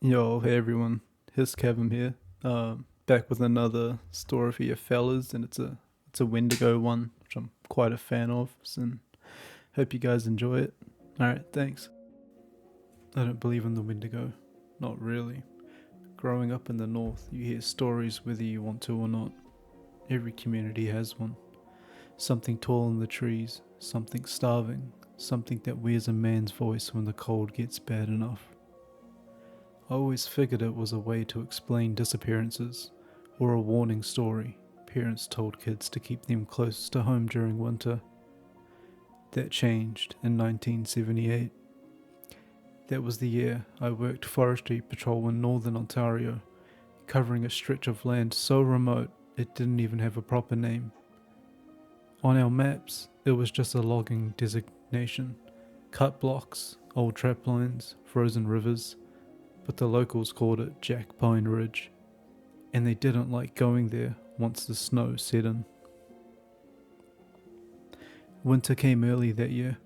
Yo, hey everyone, here's Kevin here. Back with another story for your fellas, and it's a Wendigo one, which I'm quite a fan of. And hope you guys enjoy it. All right, thanks. I don't believe in the Wendigo, not really. Growing up in the north, you hear stories whether you want to or not. Every community has one. Something tall in the trees, something starving, something that wears a man's voice when the cold gets bad enough. I always figured it was a way to explain disappearances, or a warning story parents told kids to keep them close to home during winter. That changed in 1978. That was the year I worked forestry patrol in northern Ontario, covering a stretch of land so remote it didn't even have a proper name. On our maps, it was just a logging designation, cut blocks, old trap lines, frozen rivers, but the locals called it Jack Pine Ridge, and they didn't like going there once the snow set in. Winter came early that year.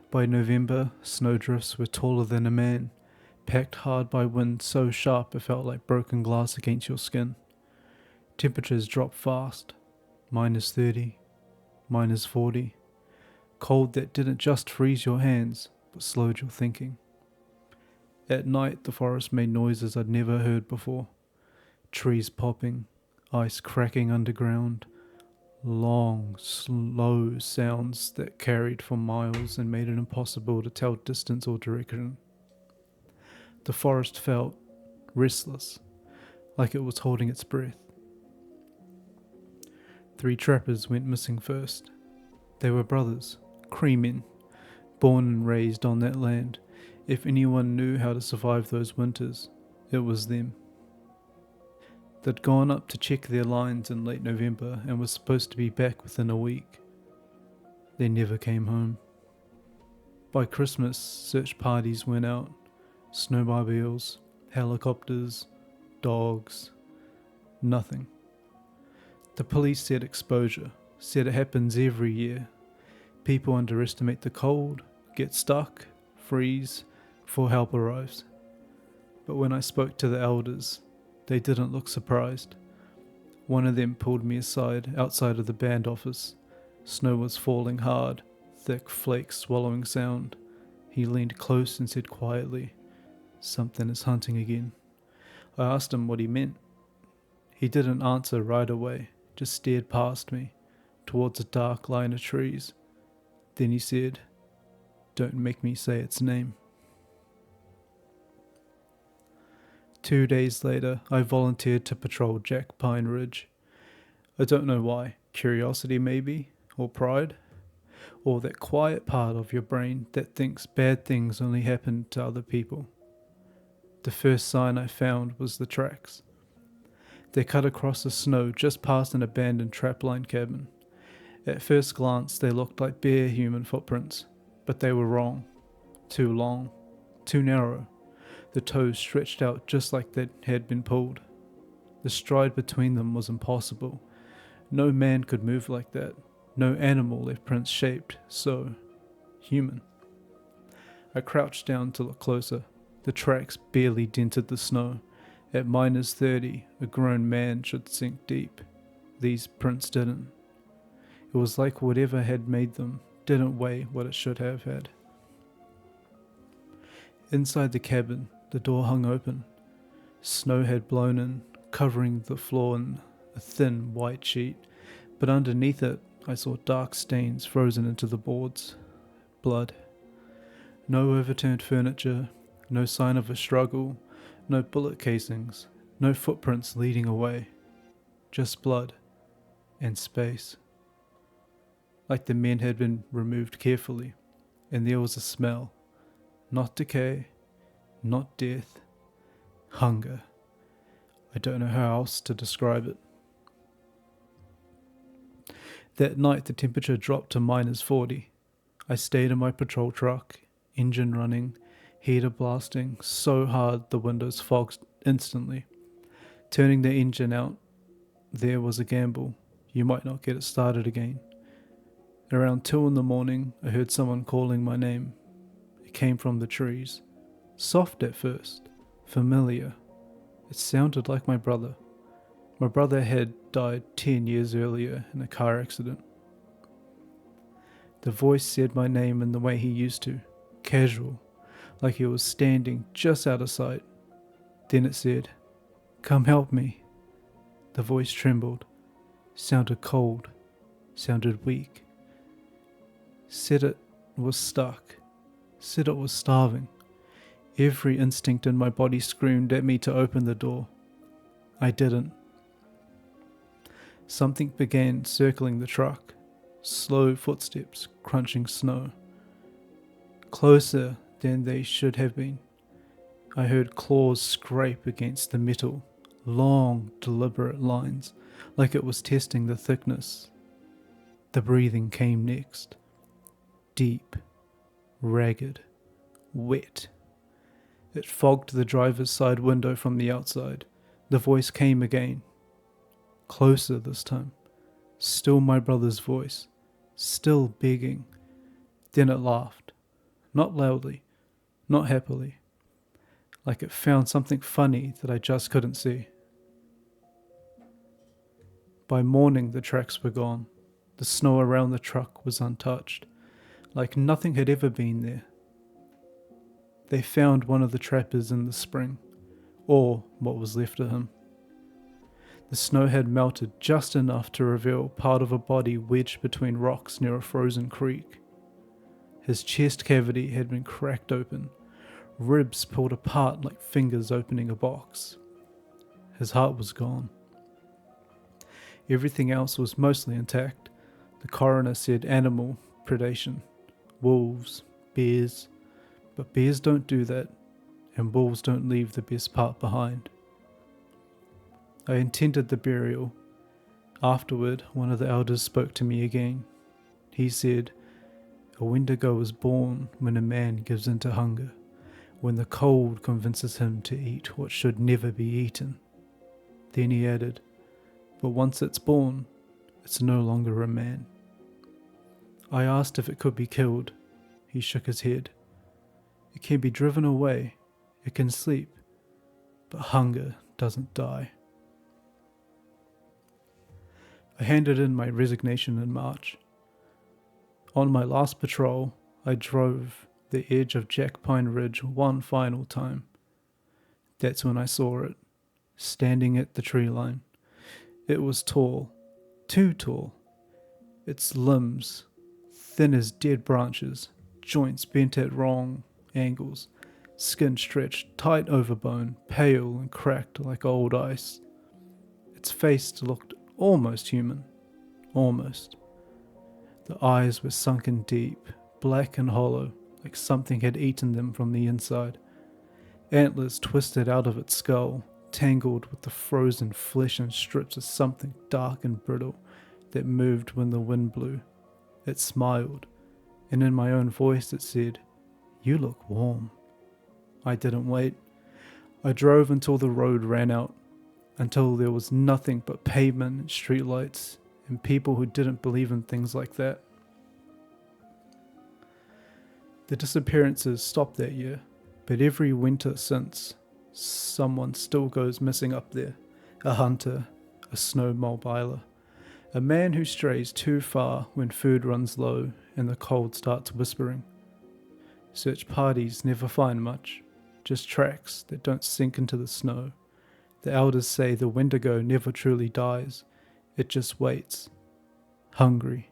By November, snowdrifts were taller than a man, packed hard by wind so sharp it felt like broken glass against your skin. Temperatures dropped fast, -30, -40, cold that didn't just freeze your hands, but slowed your thinking. At night, the forest made noises I'd never heard before. Trees popping, ice cracking underground, long, slow sounds that carried for miles and made it impossible to tell distance or direction. The forest felt restless, like it was holding its breath. 3 trappers went missing first. They were brothers, Cree men, born and raised on that land. If anyone knew how to survive those winters, it was them. They'd gone up to check their lines in late November and were supposed to be back within a week. They never came home. By Christmas, search parties went out. Snowmobiles, helicopters, dogs, nothing. The police said exposure, said it happens every year. People underestimate the cold, get stuck, freeze, before help arrives. But when I spoke to the elders, they didn't look surprised. One of them pulled me aside outside of the band office. Snow was falling hard, thick flakes swallowing sound. He leaned close and said quietly, "Something is hunting again." I asked him what he meant. He didn't answer right away, just stared past me, towards a dark line of trees. Then he said, "Don't make me say its name." 2 days later, I volunteered to patrol Jack Pine Ridge. I don't know why, curiosity maybe, or pride, or that quiet part of your brain that thinks bad things only happen to other people. The first sign I found was the tracks. They cut across the snow just past an abandoned trapline cabin. At first glance, they looked like bare human footprints, but they were wrong. Too long, too narrow. The toes stretched out just like they had been pulled. The stride between them was impossible. No man could move like that. No animal left prints shaped so human. I crouched down to look closer. The tracks barely dented the snow. At -30, a grown man should sink deep. These prints didn't. It was like whatever had made them didn't weigh what it should have had. Inside the cabin, the door hung open. Snow had blown in, covering the floor in a thin white sheet, but underneath it I saw dark stains frozen into the boards. Blood. No overturned furniture, no sign of a struggle, no bullet casings, no footprints leading away. Just blood and space. Like the men had been removed carefully, and there was a smell. Not decay, not death, hunger. I don't know how else to describe it. That night the temperature dropped to -40. I stayed in my patrol truck, engine running, heater blasting so hard the windows fogged instantly. Turning the engine out, there was a gamble. You might not get it started again. Around 2 in the morning, I heard someone calling my name. It came from the trees. Soft at first, Familiar. It sounded like my brother. My brother had died 10 years earlier in a car accident. The voice said my name in the way he used to, casual, like he was standing just out of sight. Then it said, "Come help me." The voice trembled, sounded cold, sounded weak. Said it was stuck, said it was starving. Every instinct in my body screamed at me to open the door. I didn't. Something began circling the truck, slow footsteps crunching snow. Closer than they should have been. I heard claws scrape against the metal, long, deliberate lines, like it was testing the thickness. The breathing came next. Deep, ragged, wet. It fogged the driver's side window from the outside. The voice came again. Closer this time. Still my brother's voice. Still begging. Then it laughed. Not loudly. Not happily. Like it found something funny that I just couldn't see. By morning the tracks were gone. The snow around the truck was untouched. Like nothing had ever been there. They found one of the trappers in the spring. Or what was left of him. The snow had melted just enough to reveal part of a body wedged between rocks near a frozen creek. His chest cavity had been cracked open, ribs pulled apart like fingers opening a box. His heart was gone. Everything else was mostly intact. The coroner said animal predation, wolves, bears, but bears don't do that, and wolves don't leave the best part behind. I intended the burial. Afterward, one of the elders spoke to me again. He said, "A Wendigo is born when a man gives in to hunger, when the cold convinces him to eat what should never be eaten." Then he added, "But once it's born, it's no longer a man." I asked if it could be killed. He shook his head. "It can be driven away, it can sleep, but hunger doesn't die." I handed in my resignation in March. On my last patrol, I drove the edge of Jack Pine Ridge one final time. That's when I saw it, standing at the tree line. It was tall, too tall. Its limbs, thin as dead branches, joints bent at wrong angles, skin stretched tight over bone, pale and cracked like old ice. Its face looked almost human, almost. The eyes were sunken deep, black and hollow, like something had eaten them from the inside. Antlers twisted out of its skull, tangled with the frozen flesh and strips of something dark and brittle that moved when the wind blew. It smiled, and in my own voice it said, "You look warm." I didn't wait. I drove until the road ran out, until there was nothing but pavement and streetlights and people who didn't believe in things like that. The disappearances stopped that year, but every winter since, someone still goes missing up there. A hunter, a snow mobiler, a man who strays too far when food runs low and the cold starts whispering. Search parties never find much, just tracks that don't sink into the snow. The elders say the Wendigo never truly dies, it just waits, hungry,